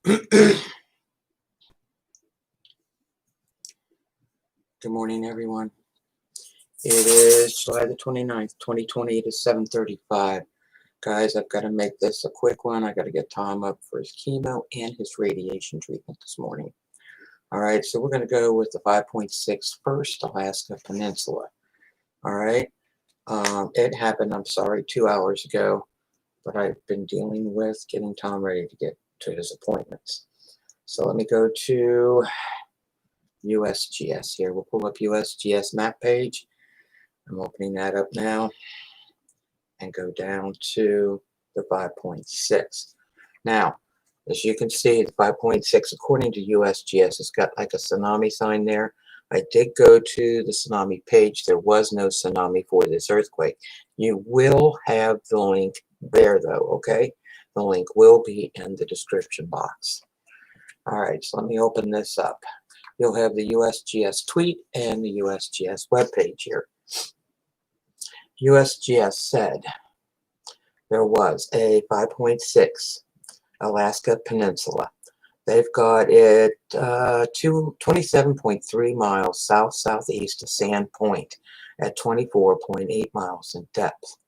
Good morning, everyone. It is July the 29th, 2020. It is 7:35. Guys, I've got to make this a quick one. I got to get Tom up for his chemo and his radiation treatment this morning. All right, so we're going to go with the 5.6 first, Alaska Peninsula. All right, it happened, I'm sorry, 2 hours ago, but I've been dealing with getting Tom ready to get to his appointments. So let me go to USGS here. We'll pull up USGS map page. I'm opening that up now and go down to the 5.6. Now, as you can see, the 5.6, according to USGS, has got like a tsunami sign there. I did go to the tsunami page. There was no tsunami for this earthquake. You will have the link there, though, okay? The link will be in the description box. All right, so let me open this up. You'll have the USGS tweet and the USGS webpage here. USGS said there was a 5.6 Alaska Peninsula. They've got it 27.3 miles south-southeast of Sand Point at 24.8 miles in depth.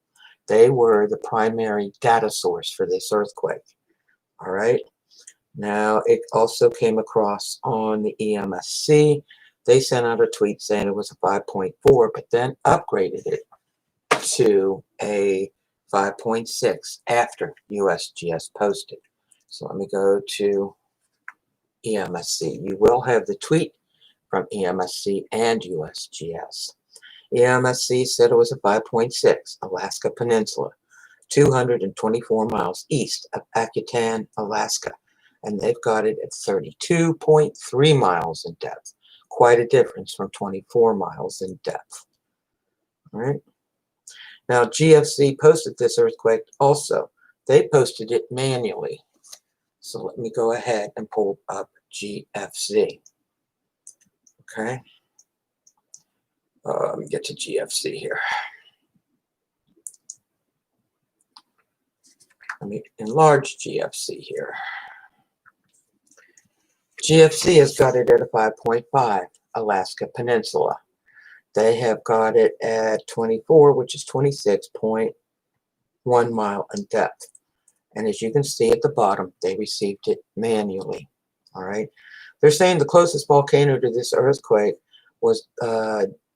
They were the primary data source for this earthquake. All right. Now, it also came across on the EMSC. They sent out a tweet saying it was a 5.4, but then upgraded it to a 5.6 after USGS posted. So let me go to EMSC. You will have the tweet from EMSC and USGS. EMSC said it was a 5.6 Alaska Peninsula, 224 miles east of Akutan, Alaska. And they've got it at 32.3 miles in depth. Quite a difference from 24 miles in depth. All right. Now, GFC posted this earthquake also. They posted it manually. So let me go ahead and pull up GFC. Okay. Let me get to GFC here. Let me enlarge GFC here. GFC has got it at a 5.5 Alaska Peninsula. They have got it at 24, which is 26.1 mile in depth. And as you can see at the bottom, they received it manually. All right. They're saying the closest volcano to this earthquake was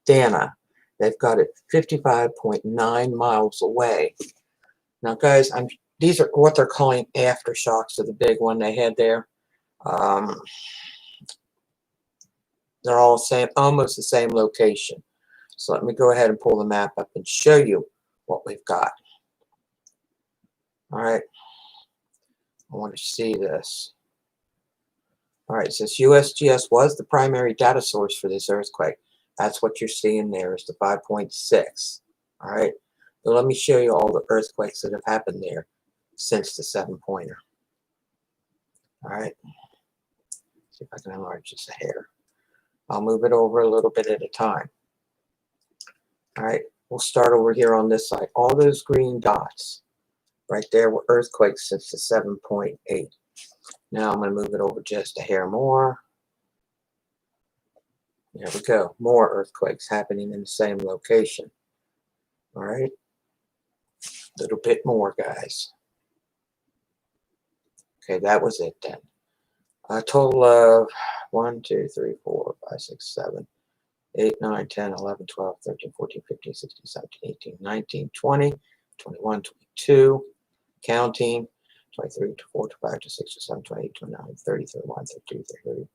Dana. They've got it 55.9 miles away. Now, guys, these are what they're calling aftershocks of the big one they had there. They're all almost the same location. So let me go ahead and pull the map up and show you what we've got. All right. I want to see this. All right. Since USGS was the primary data source for this earthquake, that's what you're seeing there is the 5.6. All right. So let me show you all the earthquakes that have happened there since the 7-pointer. All right. See if I can enlarge this a hair. I'll move it over a little bit at a time. All right, we'll start over here on this side. All those green dots right there were earthquakes since the 7.8. Now I'm going to move it over just a hair more. There we go. More earthquakes happening in the same location. All right. A little bit more, guys. Okay, that was it then. A total of 1, 2, 3, 4, 5, 6, 7, 8, 9, 10, 11, 12, 13, 14, 15, 16, 17, 18, 19, 20, 21, 22, counting, 23, 24, 25, 26, 27, 28, 29, 30, 31, 32, 33,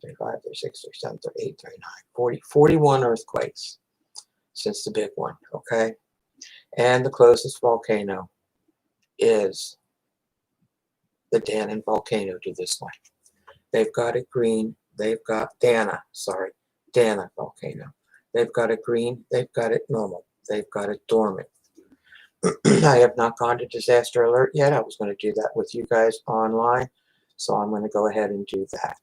35, 36, 37, 38, 39, 40, 41 earthquakes since the big one, okay? And the closest volcano is the Dana volcano to this one. They've got it green. They've got Dana volcano. They've got it green. They've got it normal. They've got it dormant. I have not gone to disaster alert yet. I was going to do that with you guys online. So I'm going to go ahead and do that.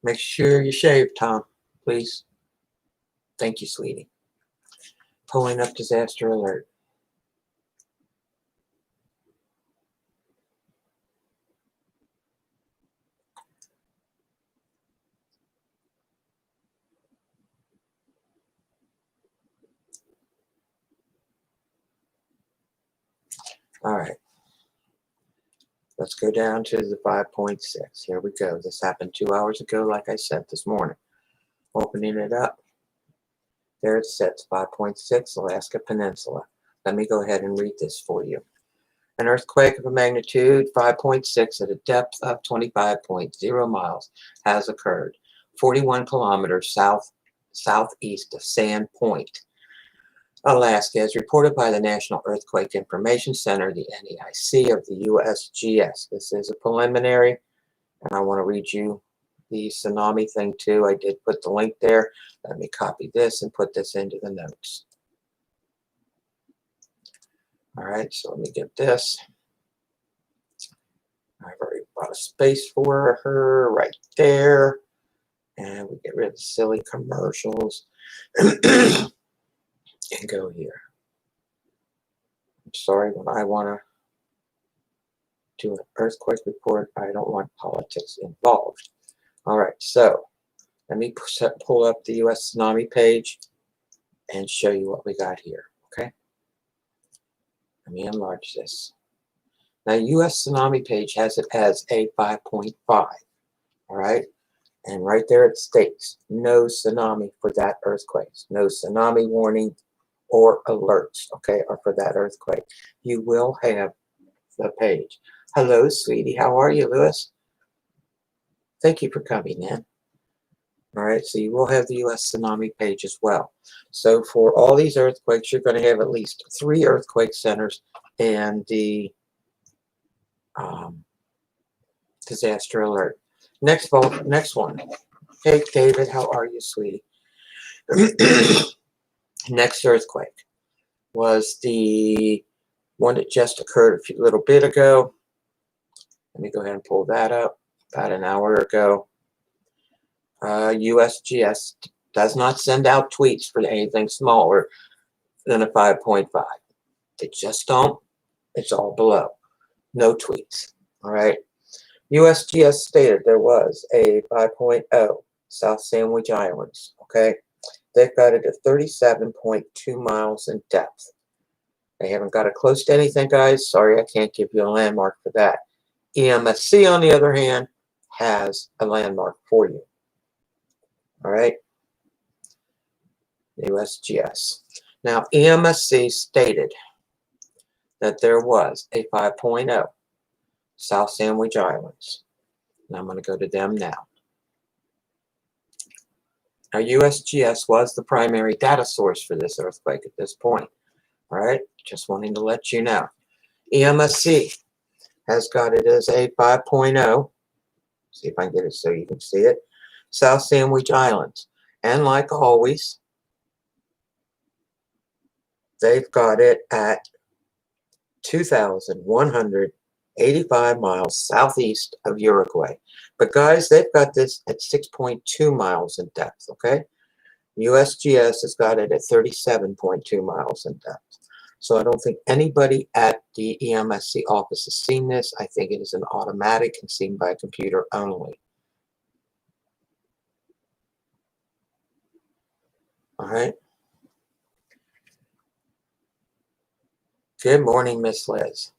Make sure you shave, Tom, please. Thank you, sweetie. Pulling up disaster alert. All right. Let's go down to the 5.6. Here we go. This happened 2 hours ago, like I said this morning. Opening it up. There it sits, 5.6, Alaska Peninsula. Let me go ahead and read this for you. An earthquake of a magnitude 5.6 at a depth of 25.0 miles has occurred, 41 kilometers southeast of Sand Point, Alaska, as reported by the National Earthquake Information Center, the NEIC of the Usgs. This is a preliminary, and I want to read you the tsunami thing too. I did put the link there. Let me copy this and put this into the notes. All right, so let me get this. I've already bought a space for her right there. And we get rid of the silly commercials and go here. I'm sorry, when I want to do an earthquake report, I don't want politics involved. All right, so let me pull up the U.S. Tsunami page and show you what we got here, okay? Let me enlarge this. Now, U.S. Tsunami page has it as a 5.5, all right? And right there it states, no tsunami for that earthquake. No tsunami warning or alerts, okay, or for that earthquake. You will have the page. Hello, sweetie. How are you, Lewis? Thank you for coming in. All right, so you will have the U.S. Tsunami page as well. So for all these earthquakes, you're going to have at least 3 earthquake centers and the disaster alert. Next one. Hey, David, how are you, sweetie? Next earthquake was the one that just occurred a little bit ago. Let me go ahead and pull that up. About an hour ago. USGS does not send out tweets for anything smaller than a 5.5. They just don't. It's all below. No tweets. All right. USGS stated there was a 5.0 South Sandwich Islands. Okay. They've got it at 37.2 miles in depth. They haven't got it close to anything, guys. Sorry, I can't give you a landmark for that. EMSC, on the other hand, has a landmark for you. All right. USGS. Now, EMSC stated that there was a 5.0 South Sandwich Islands. And I'm going to go to them now. Now, USGS was the primary data source for this earthquake at this point. All right, just wanting to let you know. EMSC has got it as a 5.0. See if I can get it so you can see it. South Sandwich Islands. And like always, they've got it at 2,185 miles southeast of Uruguay. But guys, they've got this at 6.2 miles in depth, okay? USGS has got it at 37.2 miles in depth. So I don't think anybody at the EMSC office has seen this. I think it is an automatic and seen by computer only. All right. Good morning, Miss Liz.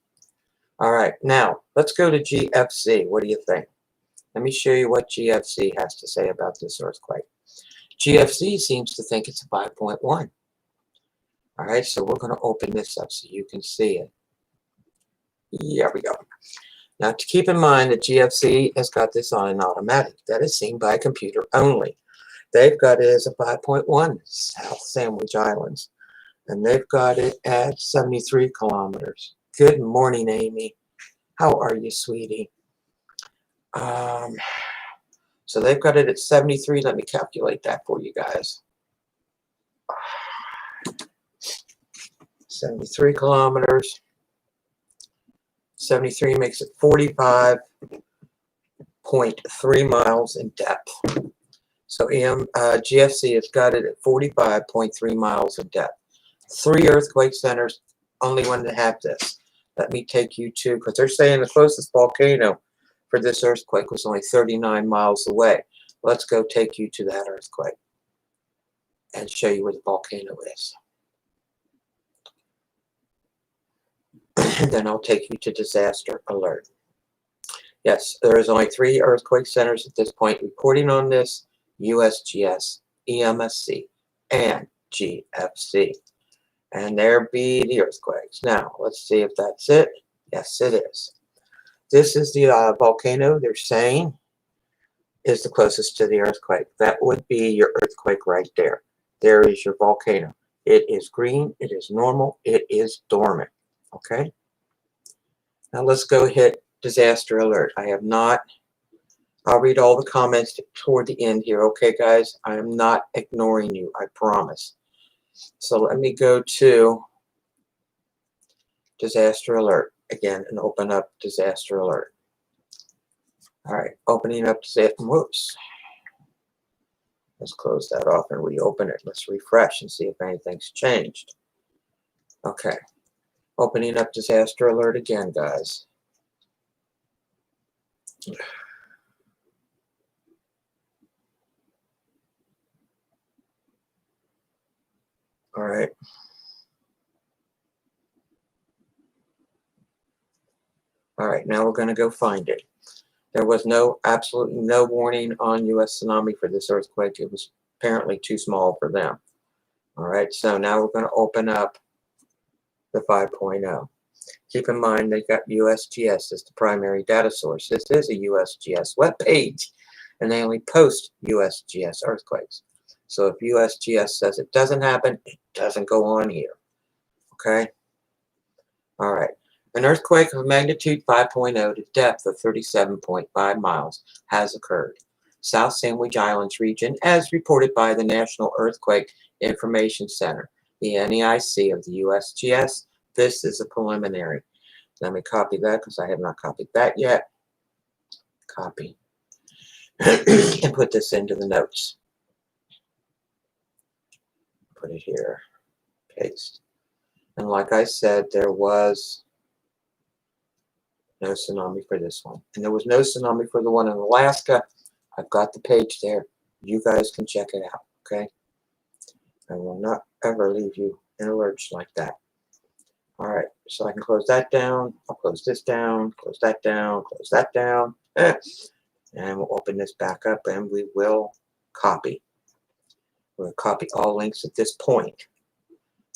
All right, now let's go to GFC. What do you think? Let me show you what GFC has to say about this earthquake. GFC seems to think it's a 5.1. All right, so we're going to open this up so you can see it. Here we go. Now, to keep in mind that GFC has got this on an automatic. That is seen by computer only. They've got it as a 5.1 South Sandwich Islands. And they've got it at 73 kilometers. Good morning, Amy. How are you, sweetie? So they've got it at 73. Let me calculate that for you guys. 73 kilometers. 73 makes it 45.3 miles in depth. So GFC has got it at 45.3 miles in depth. 3 earthquake centers, only one that have this. Let me take you to, because they're saying the closest volcano for this earthquake was only 39 miles away. Let's go take you to that earthquake and show you where the volcano is. and then I'll take you to disaster alert. Yes, there is only 3 earthquake centers at this point reporting on this: USGS, EMSC, and GFC. And there be the earthquakes. Now, let's see if that's it. Yes, it is. This is the volcano they're saying is the closest to the earthquake. That would be your earthquake right there. There is your volcano. It is green. It is normal. It is dormant. Okay? Now let's go hit disaster alert. I have not, I'll read all the comments toward the end here. Okay, guys? I am not ignoring you. I promise. So let me go to disaster alert again and open up disaster alert. All right, opening up disaster. Whoops. Let's close that off and reopen it. Let's refresh and see if anything's changed. Okay, opening up disaster alert again, guys. All right. All right, now we're going to go find it. There was absolutely no warning on US tsunami for this earthquake. It was apparently too small for them. All right, so now we're going to open up the 5.0. Keep in mind they got USGS as the primary data source. This is a USGS webpage, and they only post USGS earthquakes. So if USGS says it doesn't happen, it doesn't go on here. Okay? All right. An earthquake of magnitude 5.0 to depth of 37.5 miles has occurred. South Sandwich Islands region, as reported by the National Earthquake Information Center, the NEIC of the USGS. This is a preliminary. Let me copy that because I have not copied that yet. Copy. And put this into the notes. Put it here. Paste. And like I said, there was no tsunami for this one. And there was no tsunami for the one in Alaska. I've got the page there. You guys can check it out, okay? I will not ever leave you in a lurch like that. All right, so I can close that down. I'll close this down, close that down, close that down. And we'll open this back up and we will copy. We'll copy all links at this point.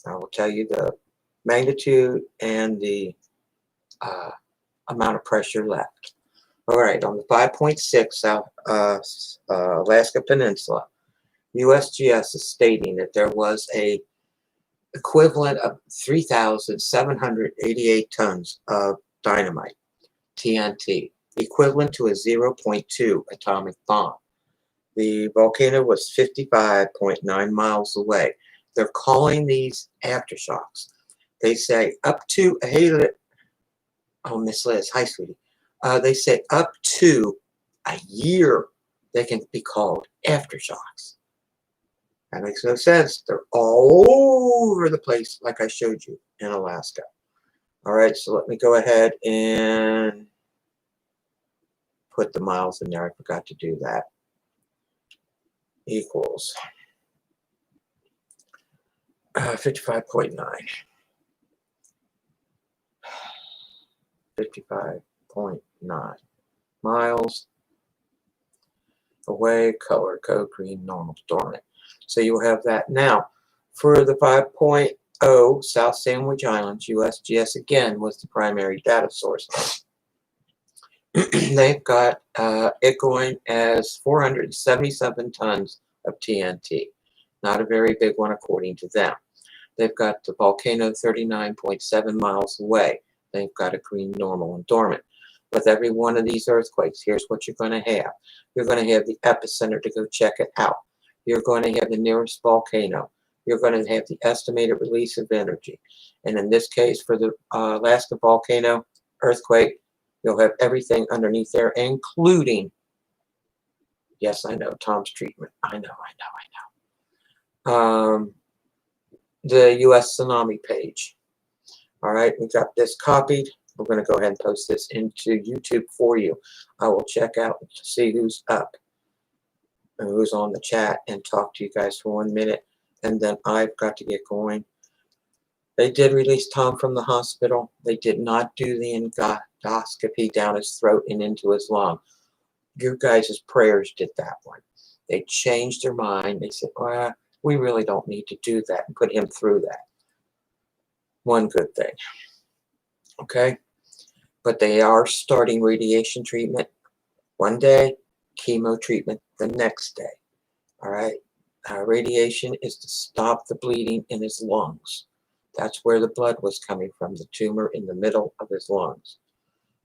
I will tell you the magnitude and the amount of pressure left. All right, on the 5.6 South Alaska Peninsula, USGS is stating that there was a equivalent of 3,788 tons of dynamite, TNT, equivalent to a 0.2 atomic bomb. The volcano was 55.9 miles away. They're calling these aftershocks. They say up to, oh, Miss Liz, hi, sweetie. They say up to a year they can be called aftershocks. That makes no sense. They're all over the place, like I showed you in Alaska. All right, so let me go ahead and put the miles in there. I forgot to do that. Equals 55.9. 55.9 miles away, color code green, normal, dormant. So you'll have that. Now, for the 5.0 South Sandwich Islands, USGS again was the primary data source. They've got it going as 477 tons of TNT. Not a very big one according to them. They've got the volcano 39.7 miles away. They've got a green, normal, and dormant. With every one of these earthquakes, here's what you're going to have. You're going to have the epicenter to go check it out. You're going to have the nearest volcano. You're going to have the estimated release of energy. And in this case, for the Alaska volcano earthquake, you'll have everything underneath there, including, yes, I know, Tom's treatment. I know. The US tsunami page. All right, we got this copied. We're going to go ahead and post this into YouTube for you. I will check out to see who's up and who's on the chat and talk to you guys for 1 minute. And then I've got to get going. They did release Tom from the hospital. They did not do the endoscopy down his throat and into his lung. Your guys' prayers did that one. They changed their mind. They said, well, we really don't need to do that, and put him through that. One good thing. Okay? But they are starting radiation treatment one day, chemo treatment the next day. All right? Radiation is to stop the bleeding in his lungs. That's where the blood was coming from, the tumor in the middle of his lungs.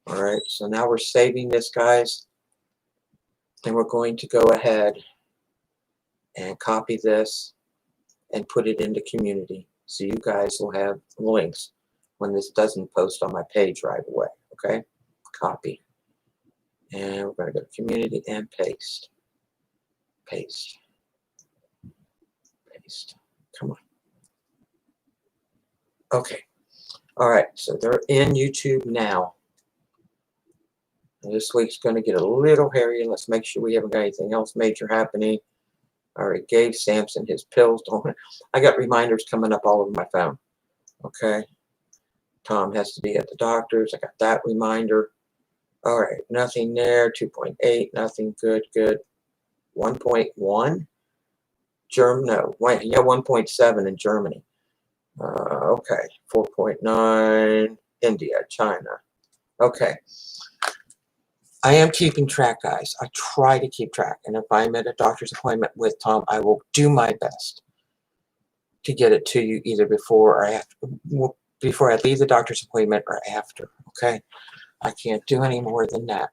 All right? So now we're saving this, guys. And we're going to go ahead and copy this and put it into community. So you guys will have links when this doesn't post on my page right away. Okay? Copy. And we're going to go to community and paste. Paste. Paste. Come on. Okay. All right. So they're in YouTube now. And this week's going to get a little hairy. Let's make sure we haven't got anything else major happening. I already gave Samson his pills. I got reminders coming up all over my phone. Okay. Tom has to be at the doctor's. I got that reminder. All right. Nothing there. 2.8. Nothing. Good. Good. 1.1. No. Wait, yeah, 1.7 in Germany. Okay. 4.9. India. China. Okay. I am keeping track, guys. I try to keep track. And if I'm at a doctor's appointment with Tom, I will do my best to get it to you either before or after, before I leave the doctor's appointment or after. Okay? I can't do any more than that.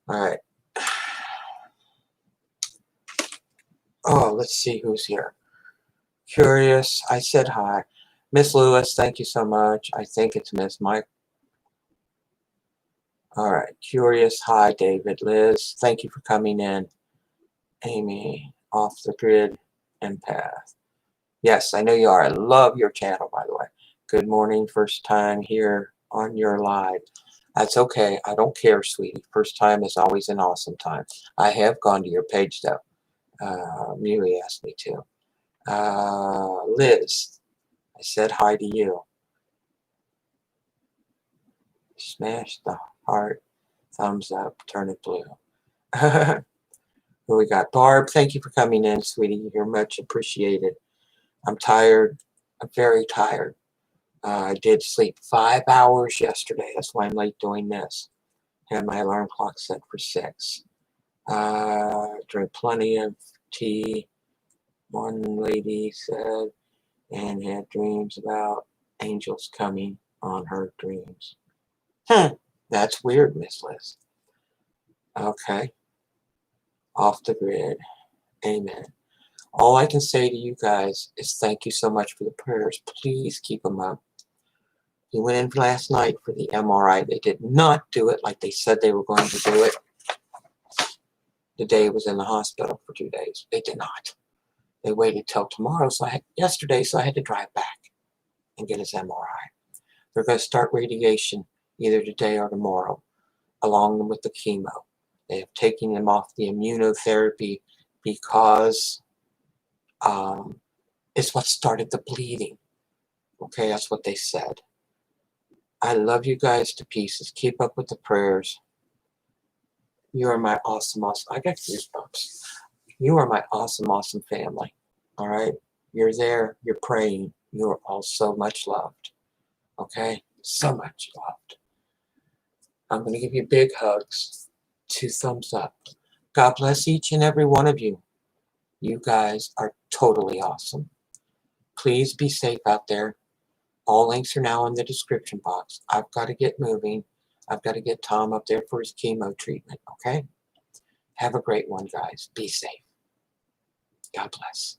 All right. Oh, let's see who's here. Curious. I said hi. Miss Lewis, thank you so much. I think it's Miss Mike. All right. Curious. Hi, David. Liz, thank you for coming in. Amy, off the grid empath. Yes, I know you are. I love your channel, by the way. Good morning. First time here on your live. That's okay. I don't care, sweetie. First time is always an awesome time. I have gone to your page, though. Muley asked me to. Liz, I said hi to you. Smash the heart. Thumbs up. Turn it blue. Who we got? Barb, thank you for coming in, sweetie. You're much appreciated. I'm tired. I'm very tired. I did sleep 5 hours yesterday. That's why I'm late doing this. Had my alarm clock set for 6. Drank plenty of tea. One lady said, and had dreams about angels coming on her dreams. That's weird, Miss Liz. Okay. Off the grid. Amen. All I can say to you guys is thank you so much for the prayers. Please keep them up. He went in last night for the MRI. They did not do it like they said they were going to do it the day he was in the hospital for 2 days. They did not. They waited till tomorrow, yesterday, so I had to drive back and get his MRI. They're going to start radiation either today or tomorrow, along with the chemo. They have taken him off the immunotherapy because it's what started the bleeding. Okay, that's what they said. I love you guys to pieces. Keep up with the prayers. You are my awesome. I got goosebumps. You are my awesome family. All right? You're there. You're praying. You are all so much loved. Okay? So much loved. I'm going to give you big hugs. 2 thumbs up. God bless each and every one of you. You guys are totally awesome. Please be safe out there. All links are now in the description box. I've got to get moving. I've got to get Tom up there for his chemo treatment, okay? Have a great one, guys. Be safe. God bless.